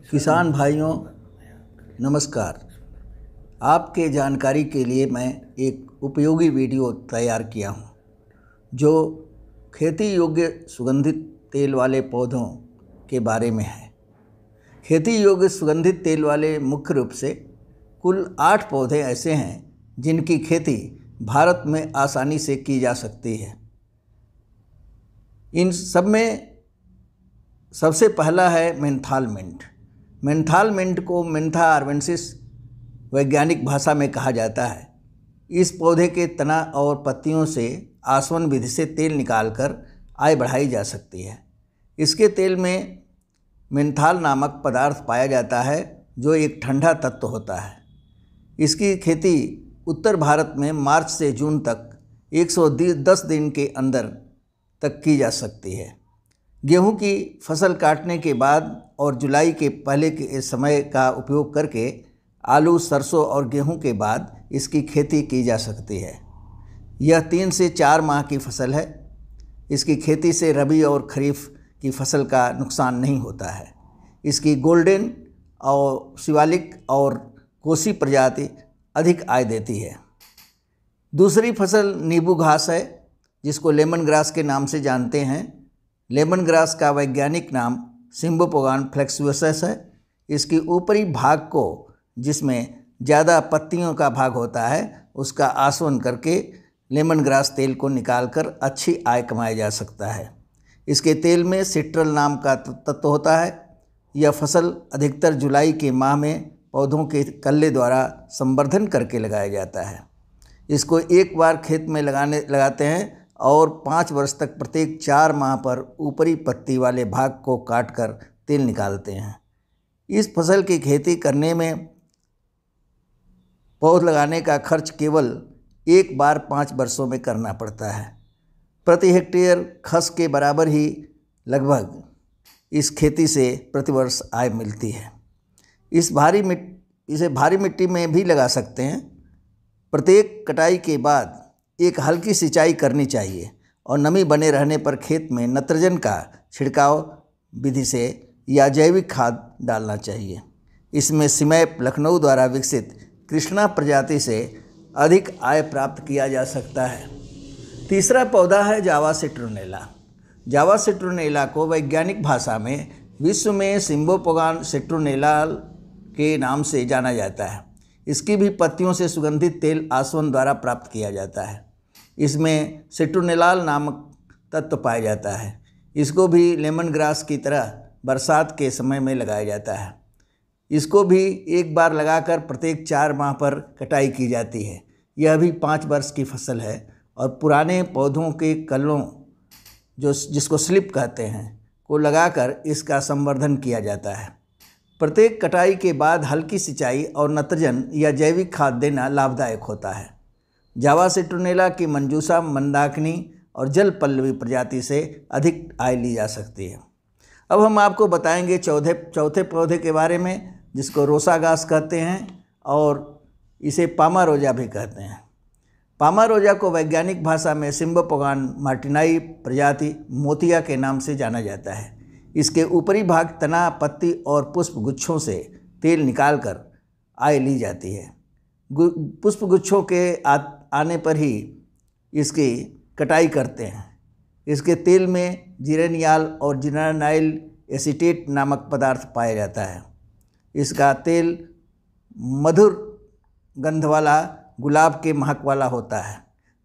किसान भाइयों नमस्कार। आपके जानकारी के लिए मैं एक उपयोगी वीडियो तैयार किया हूँ जो खेती योग्य सुगंधित तेल वाले पौधों के बारे में है। खेती योग्य सुगंधित तेल वाले मुख्य रूप से कुल 8 पौधे ऐसे हैं जिनकी खेती भारत में आसानी से की जा सकती है। इन सब में सबसे पहला है मेंथाल मिंट। मेंथाल मिंट को मेंथा आर्वेंसिस वैज्ञानिक भाषा में कहा जाता है। इस पौधे के तना और पत्तियों से आसवन विधि से तेल निकालकर आय बढ़ाई जा सकती है। इसके तेल में मेंथाल नामक पदार्थ पाया जाता है जो एक ठंडा तत्व होता है। इसकी खेती उत्तर भारत में मार्च से जून तक 110 दिन के अंदर तक की जा सकती है। गेहूं की फसल काटने के बाद और जुलाई के पहले के समय का उपयोग करके आलू, सरसों और गेहूं के बाद इसकी खेती की जा सकती है। यह 3 से 4 माह की फसल है। इसकी खेती से रबी और खरीफ की फसल का नुकसान नहीं होता है। इसकी गोल्डन और शिवालिक और कोसी प्रजाति अधिक आय देती है। दूसरी फसल नींबू घास है जिसको लेमन ग्रास के नाम से जानते हैं। लेमन ग्रास का वैज्ञानिक नाम सिम्बोपोगान फ्लेक्सुअस है। इसकी ऊपरी भाग को, जिसमें ज़्यादा पत्तियों का भाग होता है, उसका आसवन करके लेमन ग्रास तेल को निकालकर अच्छी आय कमाया जा सकता है। इसके तेल में सिट्रल नाम का तत्व होता है। यह फसल अधिकतर जुलाई के माह में पौधों के कल्ले द्वारा संवर्धन करके लगाया जाता है। इसको एक बार खेत में लगाते हैं और 5 वर्ष तक प्रत्येक 4 माह पर ऊपरी पत्ती वाले भाग को काटकर तेल निकालते हैं। इस फसल की खेती करने में पौध लगाने का खर्च केवल एक बार 5 वर्षों में करना पड़ता है। प्रति हेक्टेयर खस के बराबर ही लगभग इस खेती से प्रतिवर्ष आय मिलती है। इसे भारी मिट्टी में भी लगा सकते हैं। प्रत्येक कटाई के बाद एक हल्की सिंचाई करनी चाहिए और नमी बने रहने पर खेत में नत्रजन का छिड़काव विधि से या जैविक खाद डालना चाहिए। इसमें सिमैप लखनऊ द्वारा विकसित कृष्णा प्रजाति से अधिक आय प्राप्त किया जा सकता है। तीसरा पौधा है जावा सिट्रोनेला। जावा सिट्रोनेला को वैज्ञानिक भाषा में विश्व में सिम्बोपोगान सिट्रोनेला के नाम से जाना जाता है। इसकी भी पत्तियों से सुगंधित तेल आसवन द्वारा प्राप्त किया जाता है। इसमें सिट्रोनेलाल नामक तत्व पाया जाता है। इसको भी लेमन ग्रास की तरह बरसात के समय में लगाया जाता है। इसको भी एक बार लगाकर प्रत्येक 4 माह पर कटाई की जाती है। यह भी 5 वर्ष की फसल है और पुराने पौधों के कल्लों जिसको स्लिप कहते हैं को लगाकर इसका संवर्धन किया जाता है। प्रत्येक कटाई के बाद हल्की सिंचाई और नत्रजन या जैविक खाद देना लाभदायक होता है। जावा सिट्रोनेला की मंजूषा, मंदाकिनी और जल पल्लवी प्रजाति से अधिक आय ली जा सकती है। अब हम आपको बताएंगे चौथे पौधे के बारे में जिसको रोसा घास कहते हैं और इसे पामारोजा भी कहते हैं। पामारोजा को वैज्ञानिक भाषा में सिम्बोपोगान मार्टिनाई प्रजाति मोतिया के नाम से जाना जाता है। इसके ऊपरी भाग तना, पत्ती और पुष्प गुच्छों से तेल निकालकर आय ली जाती है। पुष्प गुच्छों के आने पर ही इसकी कटाई करते हैं। इसके तेल में जिरेनियाल और जिरेनाइल एसीटेट नामक पदार्थ पाया जाता है। इसका तेल मधुर गंध वाला गुलाब के महक वाला होता है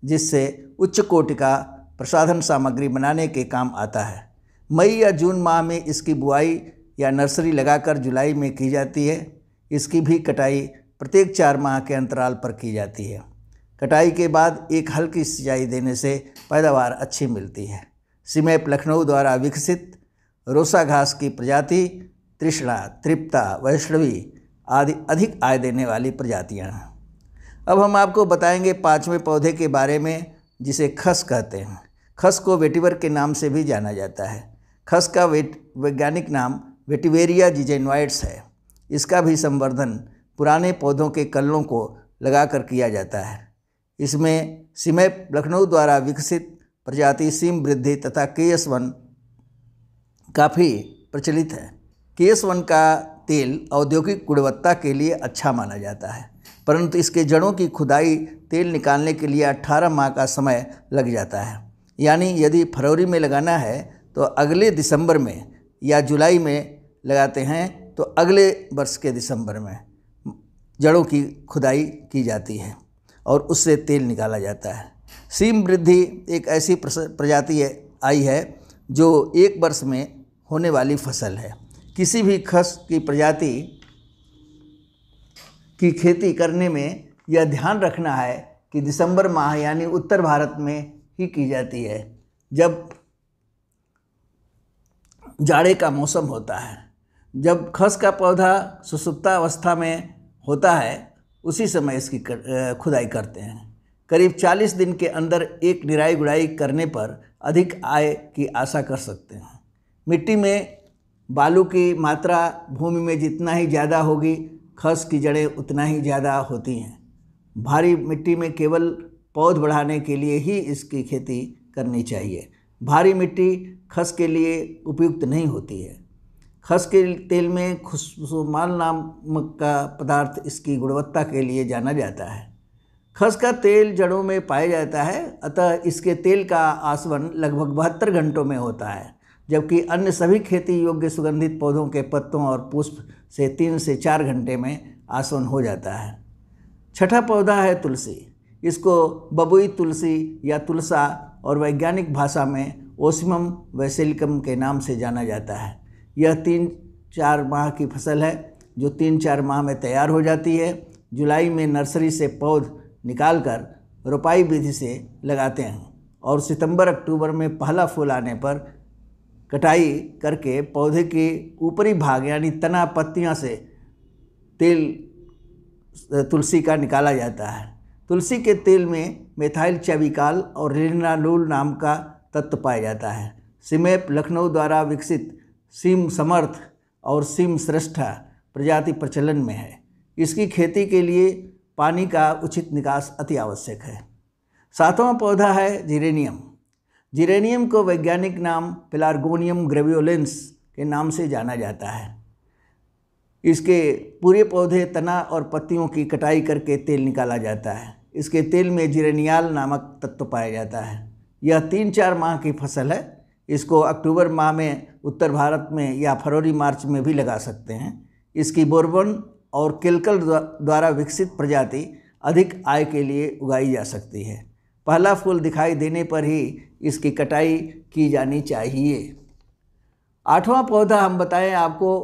जिससे उच्च कोटि का प्रसाधन सामग्री बनाने के काम आता है। मई या जून माह में इसकी बुआई या नर्सरी लगाकर जुलाई में की जाती है। इसकी भी कटाई प्रत्येक 4 माह के अंतराल पर की जाती है। कटाई के बाद एक हल्की सिंचाई देने से पैदावार अच्छी मिलती है। सिमैप लखनऊ द्वारा विकसित रोसा घास की प्रजाति तृष्णा, तृप्ता, वैष्णवी आदि अधिक आय देने वाली प्रजातियां हैं। अब हम आपको बताएंगे 5वें पौधे के बारे में जिसे खस कहते हैं। खस को वेटिवर के नाम से भी जाना जाता है। खस का वैज्ञानिक नाम वेटिवेरिया जिजेनोइड्स है। इसका भी संवर्धन पुराने पौधों के कल्लों को लगाकर किया जाता है। इसमें सिमैप लखनऊ द्वारा विकसित प्रजाति सीम वृद्धि तथा KS1 काफ़ी प्रचलित है। KS1 का तेल औद्योगिक गुणवत्ता के लिए अच्छा माना जाता है, परंतु इसके जड़ों की खुदाई तेल निकालने के लिए 18 माह का समय लग जाता है। यानी यदि फरवरी में लगाना है तो अगले दिसंबर में, या जुलाई में लगाते हैं तो अगले वर्ष के दिसंबर में जड़ों की खुदाई की जाती है और उससे तेल निकाला जाता है। सीम वृद्धि एक ऐसी प्रजाति आई है जो एक वर्ष में होने वाली फसल है। किसी भी खस की प्रजाति की खेती करने में यह ध्यान रखना है कि दिसंबर माह यानी उत्तर भारत में ही की जाती है, जब जाड़े का मौसम होता है। जब खस का पौधा सुसुप्तावस्था में होता है उसी समय इसकी खुदाई करते हैं। करीब 40 दिन के अंदर एक निराई गुड़ाई करने पर अधिक आय की आशा कर सकते हैं। मिट्टी में बालू की मात्रा भूमि में जितना ही ज़्यादा होगी, खस की जड़ें उतना ही ज़्यादा होती हैं। भारी मिट्टी में केवल पौध बढ़ाने के लिए ही इसकी खेती करनी चाहिए। भारी मिट्टी खस के लिए उपयुक्त नहीं होती है। खस के तेल में खुशबूमाल नामक का पदार्थ इसकी गुणवत्ता के लिए जाना जाता है। खस का तेल जड़ों में पाया जाता है, अतः इसके तेल का आसवन लगभग 72 घंटों में होता है, जबकि अन्य सभी खेती योग्य सुगंधित पौधों के पत्तों और पुष्प से 3 से 4 घंटे में आसवन हो जाता है। छठा पौधा है तुलसी। इसको बबुई तुलसी या तुलसा और वैज्ञानिक भाषा में ओसिमम वैसिलिकम के नाम से जाना जाता है। यह 3-4 माह की फसल है जो 3-4 माह में तैयार हो जाती है। जुलाई में नर्सरी से पौध निकालकर रोपाई विधि से लगाते हैं और सितंबर-अक्टूबर में पहला फूल आने पर कटाई करके पौधे के ऊपरी भाग यानी तना पत्तियां से तेल तुलसी का निकाला जाता है। तुलसी के तेल में मेथाइल चैविकाल और लिनालूल नाम का तत्व पाया जाता है। सिमेप लखनऊ द्वारा विकसित सीम समर्थ और सीम श्रेष्ठा प्रजाति प्रचलन में है। इसकी खेती के लिए पानी का उचित निकास अति आवश्यक है। 7वां पौधा है जिरेनियम। जिरेनियम को वैज्ञानिक नाम पेलार्गोनियम ग्रेवियोलेंस के नाम से जाना जाता है। इसके पूरे पौधे, तना और पत्तियों की कटाई करके तेल निकाला जाता है। इसके तेल में जिरेनियाल नामक तत्व पाया जाता है। यह 3-4 माह की फसल है। इसको अक्टूबर माह में उत्तर भारत में या फरवरी-मार्च में भी लगा सकते हैं। इसकी बोरबन और केलकल द्वारा विकसित प्रजाति अधिक आय के लिए उगाई जा सकती है। पहला फूल दिखाई देने पर ही इसकी कटाई की जानी चाहिए। 8वां पौधा हम बताएं आपको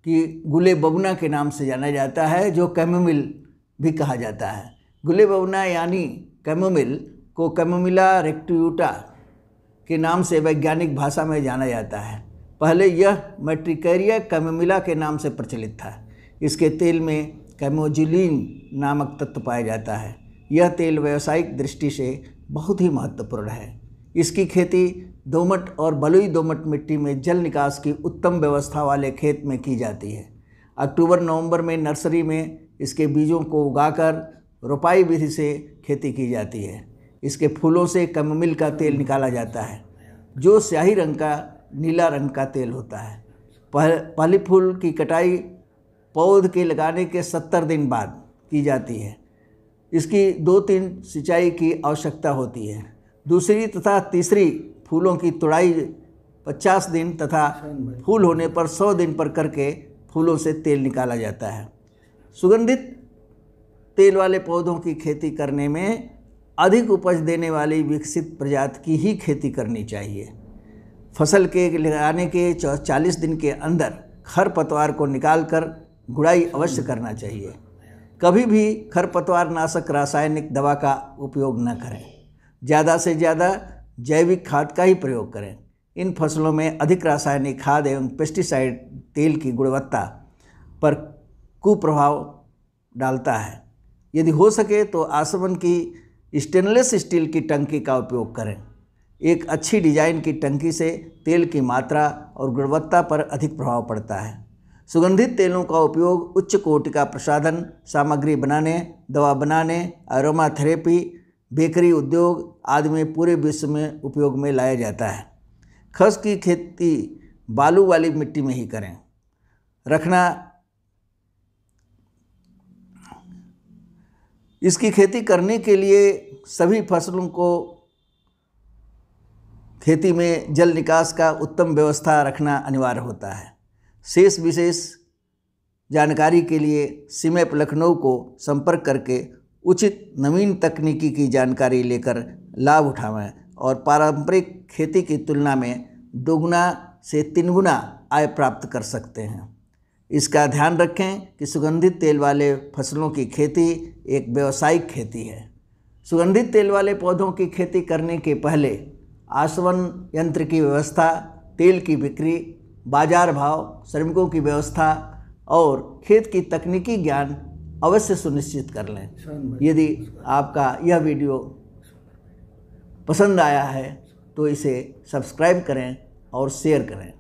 कि गुले बबुना के नाम से जाना जाता है, जो कैमोमिल भी कहा जाता है। गुले बबुना यानी कैमोमिल को कैमोमिला रेक्टियूटा के नाम से वैज्ञानिक भाषा में जाना जाता है। पहले यह मैट्रिकैरिया कैमोमिला के नाम से प्रचलित था। इसके तेल में कैमोजिलिन नामक तत्व पाया जाता है। यह तेल व्यावसायिक दृष्टि से बहुत ही महत्वपूर्ण है। इसकी खेती दोमट और बलुई दोमट मिट्टी में जल निकास की उत्तम व्यवस्था वाले खेत में की जाती है। अक्टूबर-नवंबर में नर्सरी में इसके बीजों को उगाकर रोपाई विधि से खेती की जाती है। इसके फूलों से कैमोमिल का तेल निकाला जाता है, जो स्याही रंग का नीला रंग का तेल होता है। पहली फूल की कटाई पौध के लगाने के 70 दिन बाद की जाती है। इसकी 2-3 सिंचाई की आवश्यकता होती है। दूसरी तथा तीसरी फूलों की तुड़ाई 50 दिन तथा फूल होने पर 100 दिन पर करके फूलों से तेल निकाला जाता है। सुगंधित तेल वाले पौधों की खेती करने में अधिक उपज देने वाली विकसित प्रजाति की ही खेती करनी चाहिए। फसल के लगाने के 40 दिन के अंदर खरपतवार को निकालकर गुड़ाई अवश्य करना चाहिए। कभी भी खरपतवार नाशक रासायनिक दवा का उपयोग न करें। ज़्यादा से ज़्यादा जैविक खाद का ही प्रयोग करें। इन फसलों में अधिक रासायनिक खाद एवं पेस्टिसाइड तेल की गुणवत्ता पर कुप्रभाव डालता है। यदि हो सके तो आसवन की स्टेनलेस स्टील की टंकी का उपयोग करें। एक अच्छी डिजाइन की टंकी से तेल की मात्रा और गुणवत्ता पर अधिक प्रभाव पड़ता है। सुगंधित तेलों का उपयोग उच्च कोटि का प्रसाधन सामग्री बनाने, दवा बनाने, अरोमा थेरेपी, बेकरी उद्योग आदि में पूरे विश्व में उपयोग में लाया जाता है। खस की खेती बालू वाली मिट्टी में ही करें। रखना इसकी खेती करने के लिए सभी फसलों को खेती में जल निकास का उत्तम व्यवस्था रखना अनिवार्य होता है। शेष विशेष जानकारी के लिए सीमेप लखनऊ को संपर्क करके उचित नवीन तकनीकी की जानकारी लेकर लाभ उठाएं और पारंपरिक खेती की तुलना में 2 से 3 गुना आय प्राप्त कर सकते हैं। इसका ध्यान रखें कि सुगंधित तेल वाले फसलों की खेती एक व्यावसायिक खेती है। सुगंधित तेल वाले पौधों की खेती करने के पहले आसवन यंत्र की व्यवस्था, तेल की बिक्री, बाजार भाव, श्रमिकों की व्यवस्था और खेत की तकनीकी ज्ञान अवश्य सुनिश्चित कर लें। यदि आपका यह वीडियो पसंद आया है तो इसे सब्सक्राइब करें और शेयर करें।